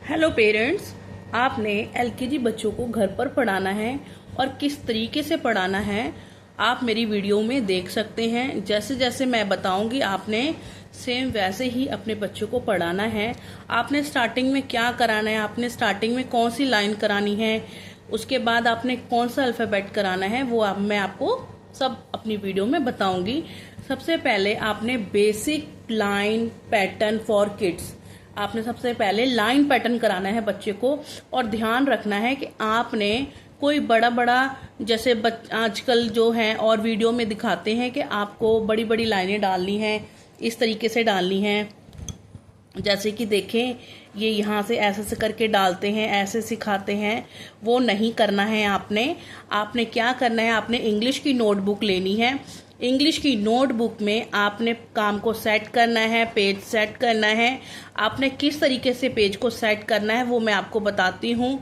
Hello parents, आपने LKG बच्चों को घर पर पढ़ाना है और किस तरीके से पढ़ाना है आप मेरी वीडियो में देख सकते हैं। जैसे जैसे मैं बताऊंगी आपने सेम वैसे ही अपने बच्चों को पढ़ाना है। आपने स्टार्टिंग में क्या कराना है, आपने स्टार्टिंग में कौन सी लाइन करानी है, उसके बाद आपने कौन सा अल्फ़ाबेट कराना है, वो मैं आपको सब अपनी वीडियो में बताऊंगी। सबसे पहले आपने basic line pattern for kids, आपने सबसे पहले लाइन पैटर्न कराना है बच्चे को। और ध्यान रखना है कि आपने कोई बड़ा बड़ा जैसे आजकल जो है और वीडियो में दिखाते हैं कि आपको बड़ी बड़ी लाइनें डालनी हैं, इस तरीके से डालनी हैं। जैसे कि देखें, ये यहाँ से ऐसे करके डालते हैं, ऐसे सिखाते हैं, वो नहीं करना है। आपने क्या करना है, आपने इंग्लिश की नोटबुक लेनी है। इंग्लिश की नोटबुक में आपने काम को सेट करना है, पेज सेट करना है। आपने किस तरीके से पेज को सेट करना है वो मैं आपको बताती हूँ।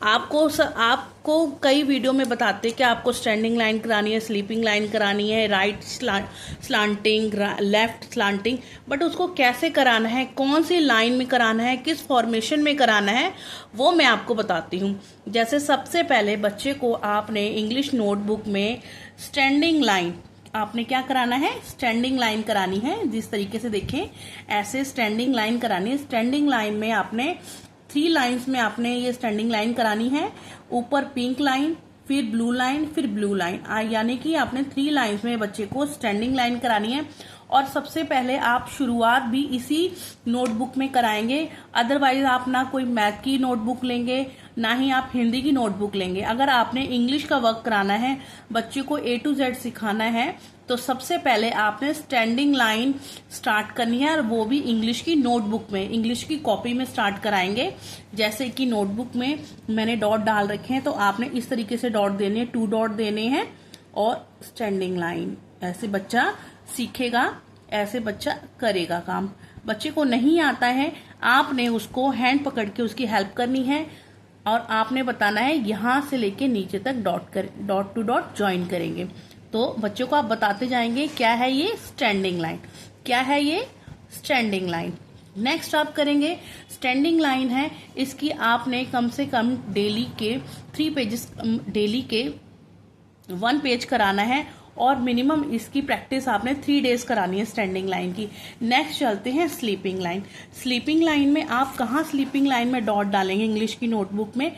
आपको कई वीडियो में बताते हैं कि आपको स्टैंडिंग लाइन करानी है, स्लीपिंग लाइन करानी है, right slanting, left slanting, but उसको कैसे कराना है, कौन सी लाइन में कराना है, किस फॉर्मेशन में कराना है, वो मैं आपको बताती हूँ। जैसे सबसे पहले बच्चे को आपने इंग्लिश नोटबुक में स्टैंडिंग लाइन, आपने क्या कराना है, स्टैंडिंग लाइन करानी है। जिस तरीके से देखें, ऐसे स्टैंडिंग लाइन करानी है। स्टैंडिंग लाइन में आपने 3 लाइन्स में आपने ये स्टैंडिंग लाइन करानी है। ऊपर पिंक लाइन, फिर ब्लू लाइन, फिर ब्लू लाइन, यानी कि आपने 3 लाइन्स में बच्चे को स्टैंडिंग लाइन करानी है। और सबसे पहले आप शुरुआत भी इसी नोटबुक में कराएंगे। अदरवाइज आप ना कोई मैथ की नोटबुक लेंगे, ना ही आप हिंदी की नोटबुक लेंगे। अगर आपने इंग्लिश का वर्क कराना है, बच्चे को A to Z सिखाना है, तो सबसे पहले आपने स्टैंडिंग लाइन स्टार्ट करनी है, और वो भी इंग्लिश की नोटबुक में, इंग्लिश की कॉपी में स्टार्ट कराएंगे। जैसे कि नोटबुक में मैंने डॉट डाल रखे हैं, तो आपने इस तरीके से डॉट देने हैं, 2 डॉट देने हैं और स्टैंडिंग लाइन। ऐसे बच्चा सीखेगा, ऐसे बच्चा करेगा काम। बच्चे को नहीं आता है, आपने उसको हैंड पकड़ के उसकी हेल्प करनी है और आपने बताना है यहां से लेके नीचे तक डॉट टू डॉट ज्वाइन करेंगे। तो बच्चों को आप बताते जाएंगे क्या है ये स्टैंडिंग लाइन, क्या है ये स्टैंडिंग लाइन। नेक्स्ट आप करेंगे स्टैंडिंग लाइन है, इसकी आपने कम से कम डेली के 3 पेजेस, डेली के 1 पेज कराना है, और मिनिमम इसकी प्रैक्टिस आपने 3 डेज करानी है स्टैंडिंग लाइन की। नेक्स्ट चलते हैं स्लीपिंग लाइन। स्लीपिंग लाइन में आप कहाँ स्लीपिंग लाइन में डॉट डालेंगे, इंग्लिश की नोटबुक में।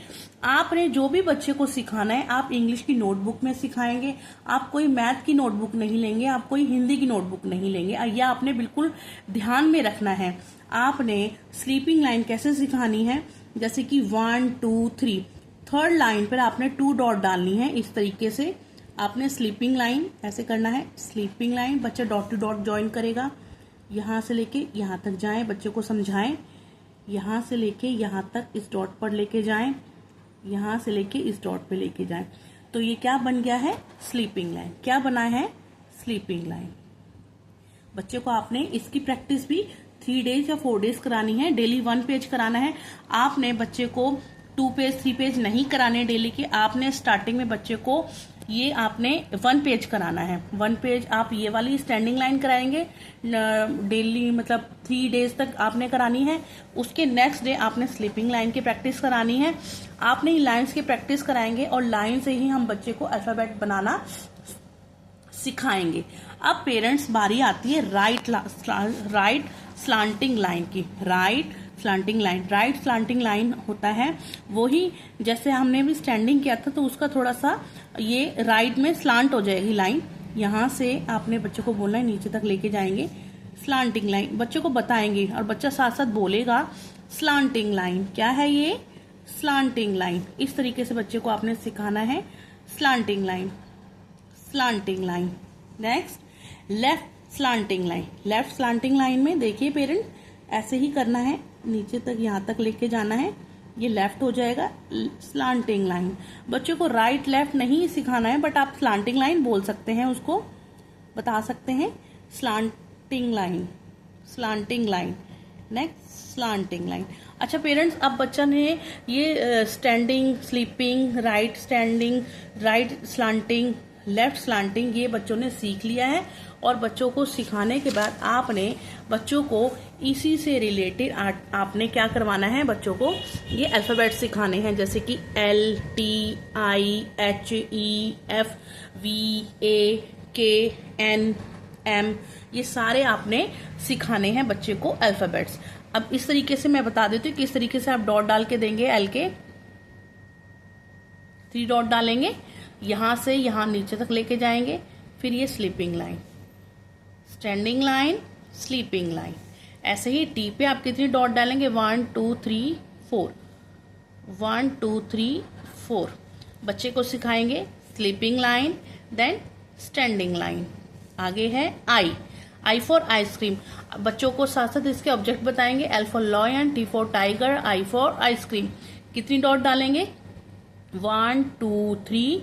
आपने जो भी बच्चे को सिखाना है आप इंग्लिश की नोटबुक में सिखाएंगे। आप कोई मैथ की नोटबुक नहीं लेंगे, आप कोई हिंदी की नोटबुक नहीं लेंगे। यह आपने बिल्कुल ध्यान में रखना है। आपने स्लीपिंग लाइन कैसे सिखानी है, जैसे कि 1 2 3, 3rd लाइन पर आपने 2 डॉट डालनी है। इस तरीके से आपने स्लीपिंग लाइन ऐसे करना है। स्लीपिंग लाइन, बच्चा डॉट टू डॉट ज्वाइन करेगा। यहाँ से लेके यहाँ तक जाएं, बच्चे को समझाएं। यहाँ से लेके यहाँ तक इस डॉट पर लेके जाएं, यहाँ से लेके इस डॉट पे लेके जाएं। तो ये क्या बन गया है, स्लीपिंग लाइन। क्या बना है, स्लीपिंग लाइन। बच्चे को आपने इसकी प्रैक्टिस भी 3 डेज या 4 डेज करानी है। डेली 1 पेज कराना है। आपने बच्चे को 2 पेज 3 पेज नहीं कराने डेली के। आपने स्टार्टिंग में बच्चे को ये आपने 1 पेज कराना है। 1 पेज आप ये वाली स्टैंडिंग लाइन कराएंगे डेली, मतलब 3 डेज तक आपने करानी है। उसके नेक्स्ट डे आपने स्लीपिंग लाइन की प्रैक्टिस करानी है। आपने लाइंस की प्रैक्टिस कराएंगे और लाइन से ही हम बच्चे को अल्फाबेट बनाना सिखाएंगे। अब पेरेंट्स बारी आती है राइट स्लांटिंग लाइन की। राइट स्लांटिंग लाइन होता है वही जैसे हमने भी स्टैंडिंग किया था, तो उसका थोड़ा सा ये राइट में स्लांट हो जाएगी लाइन। यहाँ से आपने बच्चे को बोलना है, नीचे तक लेके जाएंगे स्लांटिंग लाइन। बच्चे को बताएंगे और बच्चा साथ साथ बोलेगा स्लांटिंग लाइन। क्या है ये, स्लांटिंग लाइन। इस तरीके से बच्चे को आपने सिखाना है slanting line, slanting line. Next left slanting line. Left slanting line में देखिए पेरेंट, ऐसे ही करना है, नीचे तक यहाँ तक लेके जाना है, ये लेफ्ट हो जाएगा। स्लांटिंग लाइन, बच्चे को राइट लेफ्ट नहीं सिखाना है, बट आप स्लांटिंग लाइन बोल सकते हैं, उसको बता सकते हैं slanting line, slanting line. Next slanting line. अच्छा पेरेंट्स, अब बच्चा ने ये standing, sleeping, right standing, right slanting, left slanting ये बच्चों ने सीख लिया है। और बच्चों को सिखाने के बाद आपने बच्चों को इसी से रिलेटेड आपने क्या करवाना है, बच्चों को ये अल्फ़ाबेट सिखाने हैं, जैसे कि L T I H E F V A K N M, ये सारे आपने सिखाने हैं बच्चे को अल्फ़ाबेट्स। अब इस तरीके से मैं बता देती हूँ किस तरीके से आप डॉट डाल के देंगे। एल के 3 डॉट डालेंगे, यहां से यहां नीचे तक लेके जाएंगे, फिर ये sleeping line, standing line, sleeping line. ऐसे ही टी पे आप कितनी डॉट डालेंगे, 1 2 3 4, 1 2 3 4। बच्चे को सिखाएंगे sleeping line, then standing line. आगे है आई फॉर आइसक्रीम। बच्चों को साथ साथ इसके ऑब्जेक्ट बताएंगे, L for lion, T for tiger, I for ice cream. कितनी डॉट डालेंगे, 1 2 3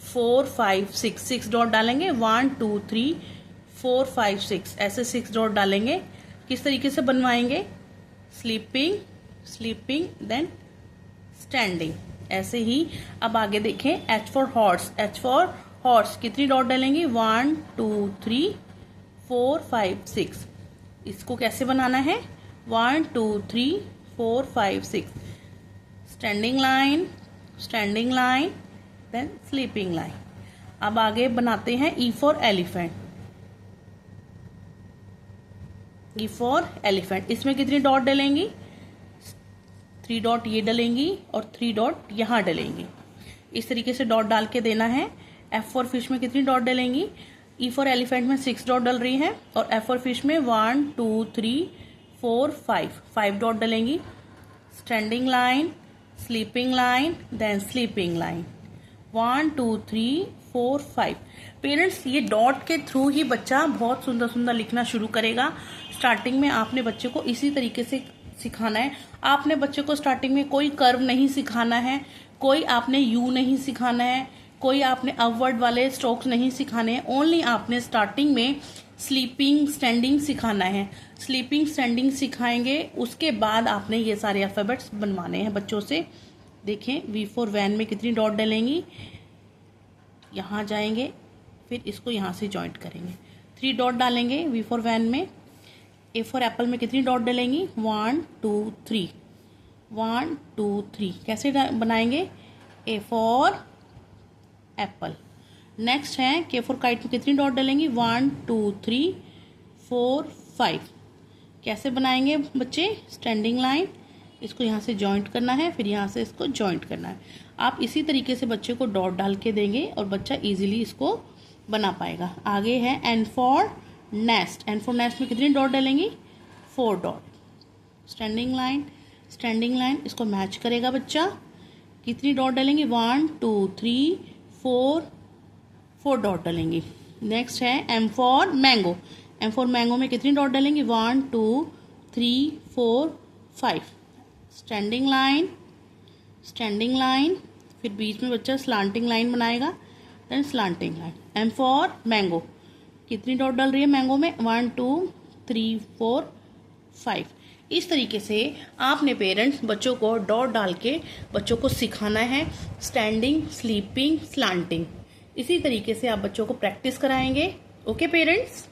4 5 6, 6 डॉट डालेंगे, 1 2 3 4 5 6, ऐसे 6 डॉट डालेंगे। किस तरीके से बनवाएंगे, स्लीपिंग, स्लीपिंग, देन स्टैंडिंग। ऐसे ही अब आगे देखें, H for horse, H for horse. कितनी डॉट डालेंगे, 1 2 3 4 5 6। इसको कैसे बनाना है, 1 2 3 4 5 6, standing line, standing line, then sleeping line. अब आगे बनाते हैं E for elephant, E for elephant. इसमें कितनी डॉट डलेंगी, 3 डॉट ये डलेंगी और 3 डॉट यहां डलेंगी। इस तरीके से डॉट डाल के देना है। F फॉर फिश में कितनी डॉट डलेंगी, E फॉर एलिफेंट में 6 डॉट डल रही हैं, और F फॉर फिश में 1 2 3 4 5 डॉट डलेंगी। Standing line, sleeping line, then sleeping line, 1 2 3 4 5। Parents, ये डॉट के थ्रू ही बच्चा बहुत सुंदर सुंदर लिखना शुरू करेगा। स्टार्टिंग में आपने बच्चे को इसी तरीके से सिखाना है। आपने बच्चे को स्टार्टिंग में कोई कर्व नहीं सिखाना है, कोई आपने यू नहीं सिखाना है, कोई आपने अपवर्ड वाले स्ट्रोक्स नहीं सिखाने हैं। ओनली आपने स्टार्टिंग में स्लीपिंग, स्टैंडिंग सिखाना है। स्लीपिंग, स्टैंडिंग सिखाएंगे, उसके बाद आपने ये सारे अल्फाबेट्स बनवाने हैं बच्चों से। देखें, V फॉर वैन में कितनी डॉट डलेंगी, यहाँ जाएंगे, फिर इसको यहाँ से जॉइंट करेंगे, 3 डॉट डालेंगे V फॉर वैन में। A फॉर एप्पल में कितनी डॉट डलेंगी, 1 2 3, 1 2 3। कैसे बनाएंगे, A फॉर एप्पल। नेक्स्ट है K फॉर काइट में कितनी डॉट डलेंगी, 1 2 3 4 5। कैसे बनाएंगे बच्चे, स्टैंडिंग लाइन, इसको यहाँ से जॉइंट करना है, फिर यहाँ से इसको जॉइंट करना है। आप इसी तरीके से बच्चे को डॉट डाल के देंगे और बच्चा इजीली इसको बना पाएगा। आगे है N for nest. N for nest में कितनी डॉट डालेंगी, 4 dot. Standing line, standing line, इसको मैच करेगा बच्चा। कितनी डॉट डालेंगे, 1 2 3 4 डॉट डालेंगी। नेक्स्ट है M for mango. M for mango में कितनी डॉट डालेंगी, 1 2 3 4 5। स्टैंडिंग लाइन, स्टैंडिंग लाइन, फिर बीच में बच्चा स्लांटिंग लाइन बनाएगा, then slanting line. M for mango, कितनी डॉट डल रही है मैंगो में, 1 2 3 4 5। इस तरीके से आपने पेरेंट्स बच्चों को डॉट डाल के बच्चों को सिखाना है, स्टैंडिंग, स्लीपिंग, स्लांटिंग। इसी तरीके से आप बच्चों को प्रैक्टिस कराएंगे। Okay parents.